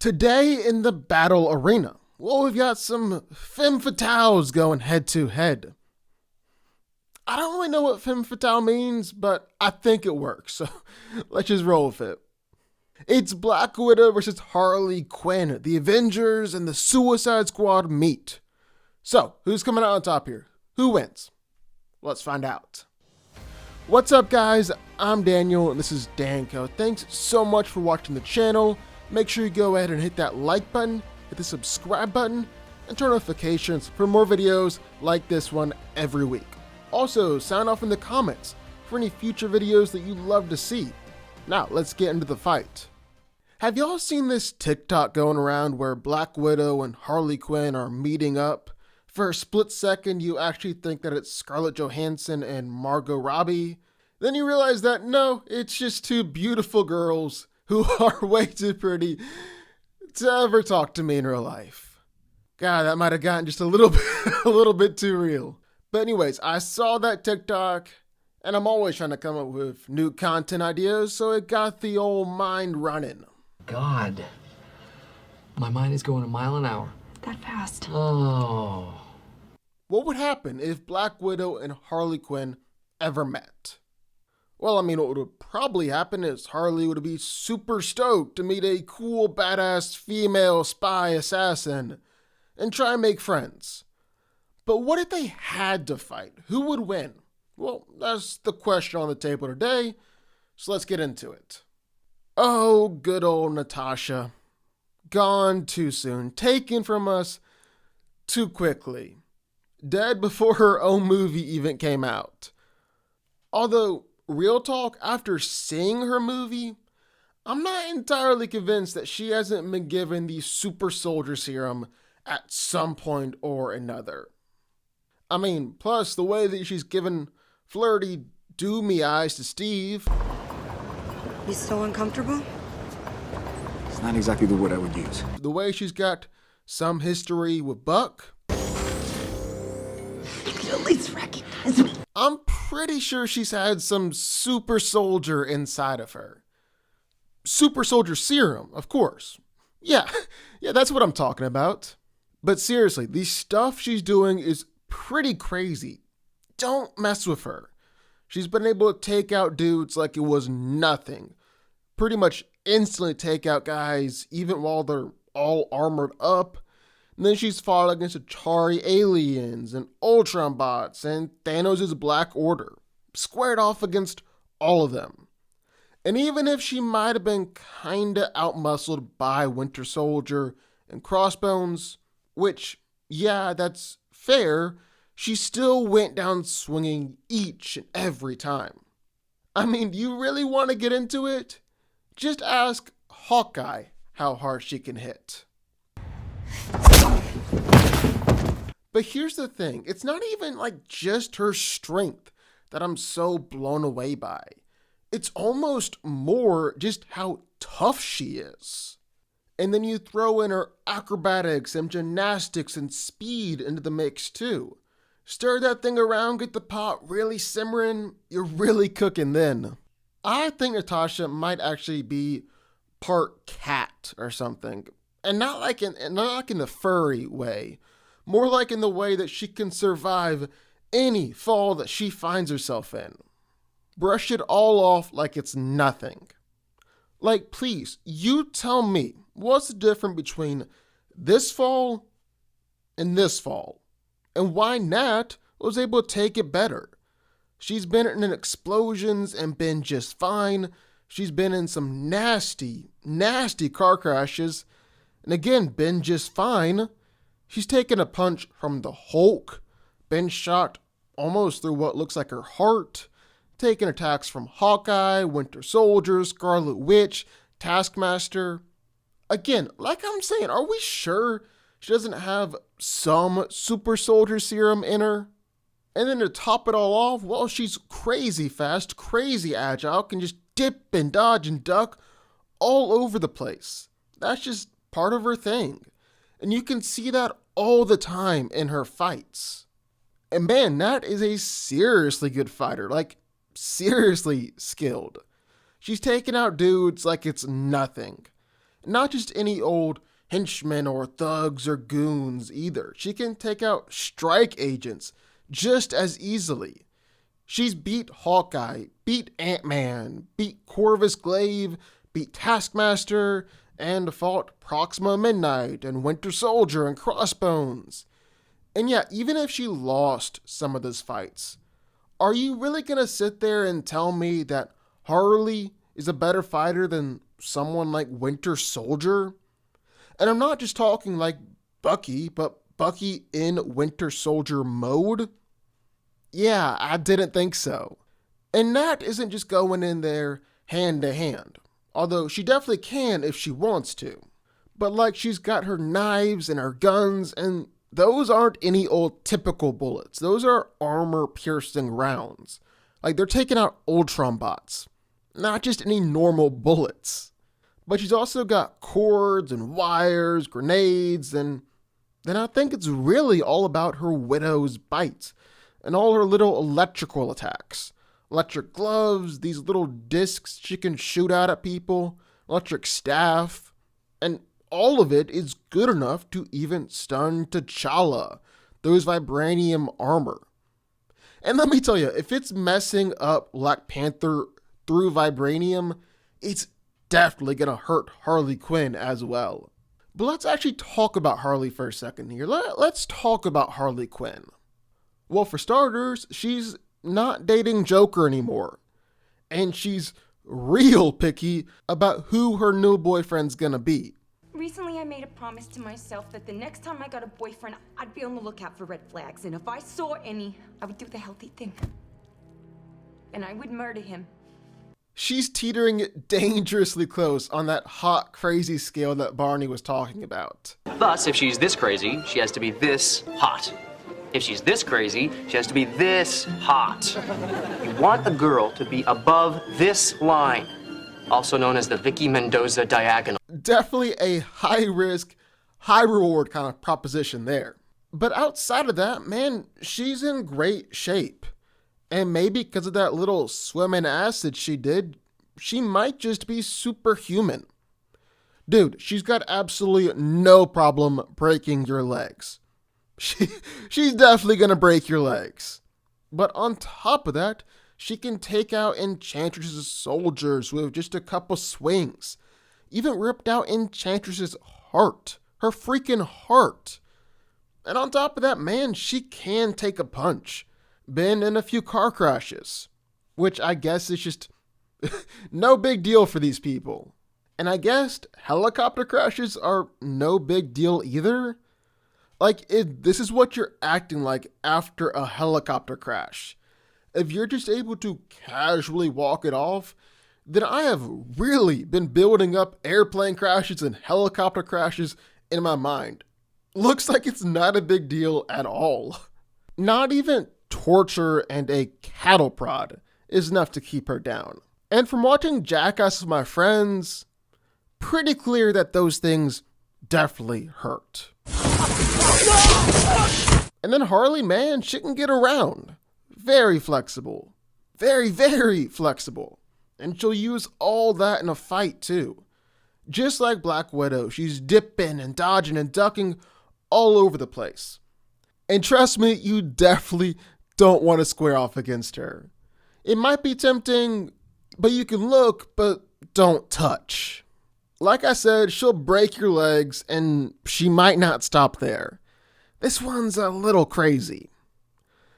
Today in the battle arena, well, we've got some femme fatales going head to head. I don't really know what femme fatale means, but I think it works, so let's just roll with it. It's Black Widow versus Harley Quinn. The Avengers and the Suicide Squad meet. So, who's coming out on top here? Who wins? Let's find out. What's up, guys? I'm Daniel, and this is DanCo. Thanks so much for watching the channel. Make sure you go ahead and hit that like button, hit the subscribe button, and turn notifications for more videos like this one every week. Also, sound off in the comments for any future videos that you'd love to see. Now, let's get into the fight. Have y'all seen this TikTok going around where Black Widow and Harley Quinn are meeting up? For a split second, you actually think that it's Scarlett Johansson and Margot Robbie. Then you realize that no, it's just two beautiful girls who are way too pretty to ever talk to me in real life. God, that might have gotten just a little bit too real. But anyways, I saw that TikTok, and I'm always trying to come up with new content ideas, so it got the old mind running. God, my mind is going a mile an hour. That fast. Oh. What would happen if Black Widow and Harley Quinn ever met? Well, I mean, what would probably happen is Harley would be super stoked to meet a cool, badass female spy assassin and try and make friends. But what if they had to fight? Who would win? Well, that's the question on the table today, so let's get into it. Oh, good old Natasha. Gone too soon, taken from us too quickly. Dead before her own movie even came out. Although, real talk, after seeing her movie, I'm not entirely convinced that she hasn't been given the super soldier serum at some point or another. I mean, plus the way that she's given flirty, doomy eyes to Steve. You still uncomfortable? It's not exactly the word I would use. The way she's got some history with Buck. At least recognize me. I'm pretty sure she's had some super soldier inside of her. Super soldier serum, of course. Yeah, that's what I'm talking about. But seriously, the stuff she's doing is pretty crazy. Don't mess with her. She's been able to take out dudes like it was nothing. Pretty much instantly take out guys even while they're all armored up. And then she's fought against Atari aliens and Ultron bots and Thanos' Black Order. Squared off against all of them. And even if she might have been kinda outmuscled by Winter Soldier and Crossbones, which, yeah, that's fair, she still went down swinging each and every time. I mean, do you really want to get into it? Just ask Hawkeye how hard she can hit. But here's the thing, it's not even like just her strength that I'm so blown away by. It's almost more just how tough she is. And then you throw in her acrobatics and gymnastics and speed into the mix too. Stir that thing around, get the pot really simmering, you're really cooking then. I think Natasha might actually be part cat or something. And not like in the furry way. More like in the way that she can survive any fall that she finds herself in. Brush it all off like it's nothing. Like, please, you tell me, what's the difference between this fall and this fall? And why Nat was able to take it better? She's been in explosions and been just fine. She's been in some nasty, nasty car crashes. And again, been just fine. She's taken a punch from the Hulk. Been shot almost through what looks like her heart. Taken attacks from Hawkeye, Winter Soldier, Scarlet Witch, Taskmaster. Again, like I'm saying, are we sure she doesn't have some super soldier serum in her? And then to top it all off, well, she's crazy fast, crazy agile, can just dip and dodge and duck all over the place. That's just part of her thing. And you can see that all the time in her fights. And man, Nat is a seriously good fighter, like seriously skilled. She's taking out dudes like it's nothing. Not just any old henchmen or thugs or goons either. She can take out strike agents just as easily. She's beat Hawkeye, beat Ant-Man, beat Corvus Glaive, beat Taskmaster, and fought Proxima Midnight and Winter Soldier and Crossbones. And yeah, even if she lost some of those fights, are you really gonna sit there and tell me that Harley is a better fighter than someone like Winter Soldier? And I'm not just talking like Bucky, but Bucky in Winter Soldier mode? Yeah, I didn't think so. And Nat isn't just going in there hand to hand, although she definitely can if she wants to. But like, she's got her knives and her guns, and those aren't any old typical bullets. Those are armor-piercing rounds. Like, they're taking out Ultron bots, not just any normal bullets. But she's also got cords and wires, grenades, and then I think it's really all about her widow's bite and all her little electrical attacks. Electric gloves, these little discs she can shoot out at people, electric staff, and all of it is good enough to even stun T'Challa, those vibranium armor. And let me tell you, if it's messing up Black Panther through vibranium, it's definitely gonna hurt Harley Quinn as well. But let's actually talk about Harley for a second here. Let's talk about Harley Quinn. Well, for starters, she's not dating Joker anymore. And she's real picky about who her new boyfriend's gonna be. Recently, I made a promise to myself that the next time I got a boyfriend, I'd be on the lookout for red flags. And if I saw any, I would do the healthy thing. And I would murder him. She's teetering dangerously close on that hot, crazy scale that Barney was talking about. Thus, if she's this crazy, she has to be this hot. If she's this crazy, she has to be this hot. You want the girl to be above this line, also known as the Vicky Mendoza diagonal. Definitely a high risk, high reward kind of proposition there. But outside of that, man, she's in great shape. And maybe because of that little swim in acid she did, she might just be superhuman. Dude, she's got absolutely no problem breaking your legs. She's definitely gonna break your legs. But on top of that, she can take out Enchantress's soldiers with just a couple swings. Even ripped out Enchantress's heart. Her freaking heart. And on top of that, man, she can take a punch. Been in a few car crashes. Which I guess is just no big deal for these people. And I guess helicopter crashes are no big deal either. Like, if this is what you're acting like after a helicopter crash, if you're just able to casually walk it off, then I have really been building up airplane crashes and helicopter crashes in my mind. Looks like it's not a big deal at all. Not even torture and a cattle prod is enough to keep her down. And from watching Jackass with my friends, pretty clear that those things definitely hurt. And then Harley, man, she can get around. Very flexible. Very, very flexible. And she'll use all that in a fight too. Just like Black Widow, she's dipping and dodging and ducking all over the place. And trust me, you definitely don't want to square off against her. It might be tempting, but you can look, but don't touch. Like I said, she'll break your legs, and she might not stop there. This one's a little crazy.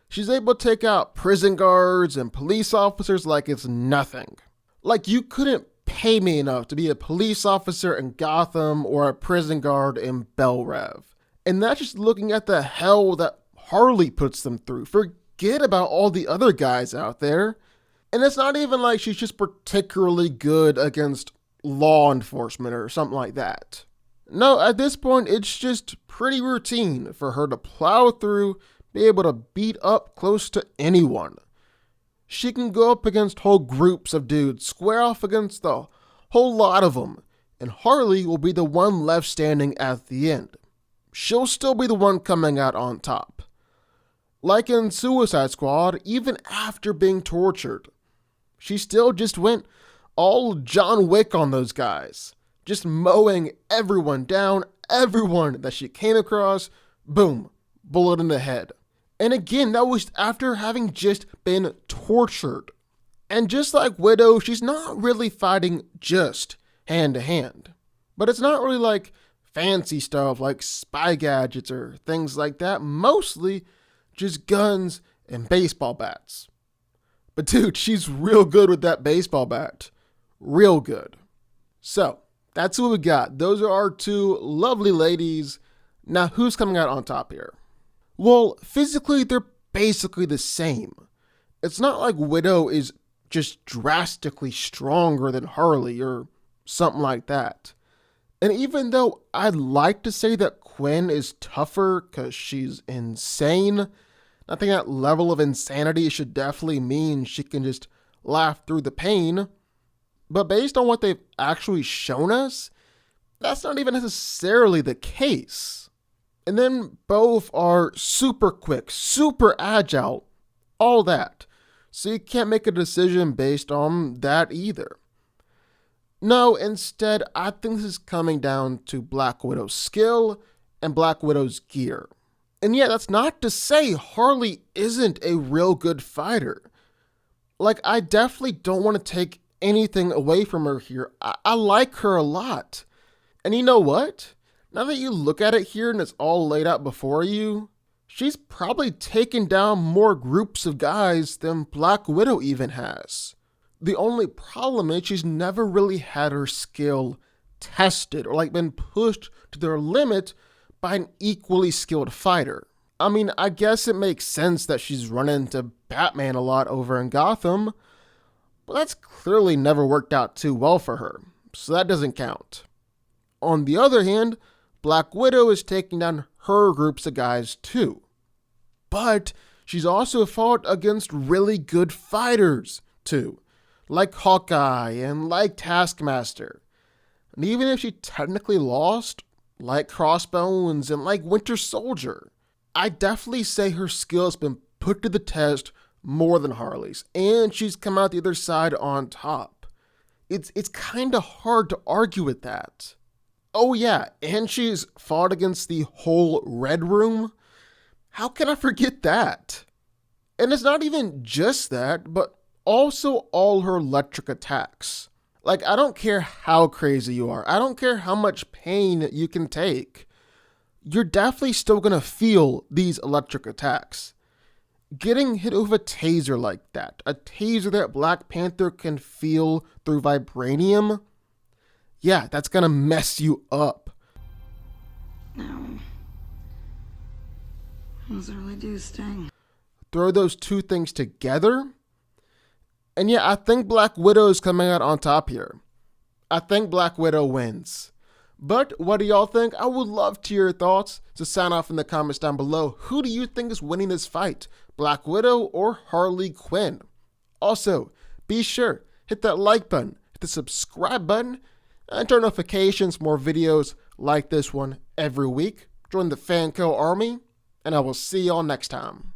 She's able to take out prison guards and police officers like it's nothing. Like, you couldn't pay me enough to be a police officer in Gotham or a prison guard in Bel Rev. And that's just looking at the hell that Harley puts them through. Forget about all the other guys out there. And it's not even like she's just particularly good against law enforcement or something like that. No, at this point, it's just pretty routine for her to plow through, be able to beat up close to anyone. She can go up against whole groups of dudes, square off against the whole lot of them, and Harley will be the one left standing at the end. She'll still be the one coming out on top. Like in Suicide Squad, even after being tortured, she still just went all John Wick on those guys. just mowing everyone down, everyone that she came across, boom, bullet in the head. And again, that was after having just been tortured. And just like Widow, she's not really fighting just hand to hand. But it's not really like fancy stuff like spy gadgets or things like that. Mostly just guns and baseball bats. But dude, she's real good with that baseball bat. Real good. So, that's what we got. Those are our two lovely ladies. Now, who's coming out on top here? Well, physically, they're basically the same. It's not like Widow is just drastically stronger than Harley or something like that. And even though I'd like to say that Quinn is tougher because she's insane, I think that level of insanity should definitely mean she can just laugh through the pain. But based on what they've actually shown us, that's not even necessarily the case. And then both are super quick, super agile, all that. So you can't make a decision based on that either. No, instead, I think this is coming down to Black Widow's skill and Black Widow's gear. And yeah, that's not to say Harley isn't a real good fighter. Like, I definitely don't want to take anything away from her here. I like her a lot. And you know what? Now that you look at it here and it's all laid out before you, she's probably taken down more groups of guys than Black Widow even has. The only problem is she's never really had her skill tested or like been pushed to their limit by an equally skilled fighter. I mean, I guess it makes sense that she's run into Batman a lot over in Gotham, but that's clearly never worked out too well for her, so that doesn't count. On the other hand, Black Widow is taking down her groups of guys too. But she's also fought against really good fighters too, like Hawkeye and like Taskmaster. And even if she technically lost, like Crossbones and like Winter Soldier, I definitely say her skill has been put to the test more than Harley's, and she's come out the other side on top. It's kind of hard to argue with that. Oh yeah, and she's fought against the whole Red Room. How can I forget that? And it's not even just that, but also all her electric attacks. Like, I don't care how crazy you are. I don't care how much pain you can take. You're definitely still gonna feel these electric attacks. Getting hit with a taser like that, a taser that Black Panther can feel through vibranium, yeah, that's gonna mess you up. No. Those really do sting. Throw those two things together, and yeah, I think Black Widow is coming out on top here. I think Black Widow wins. But what do y'all think? I would love to hear your thoughts. So sign off in the comments down below. Who do you think is winning this fight? Black Widow or Harley Quinn? Also, be sure, hit that like button, hit the subscribe button, and turn notifications for more videos like this one every week. Join the DanCo army, and I will see y'all next time.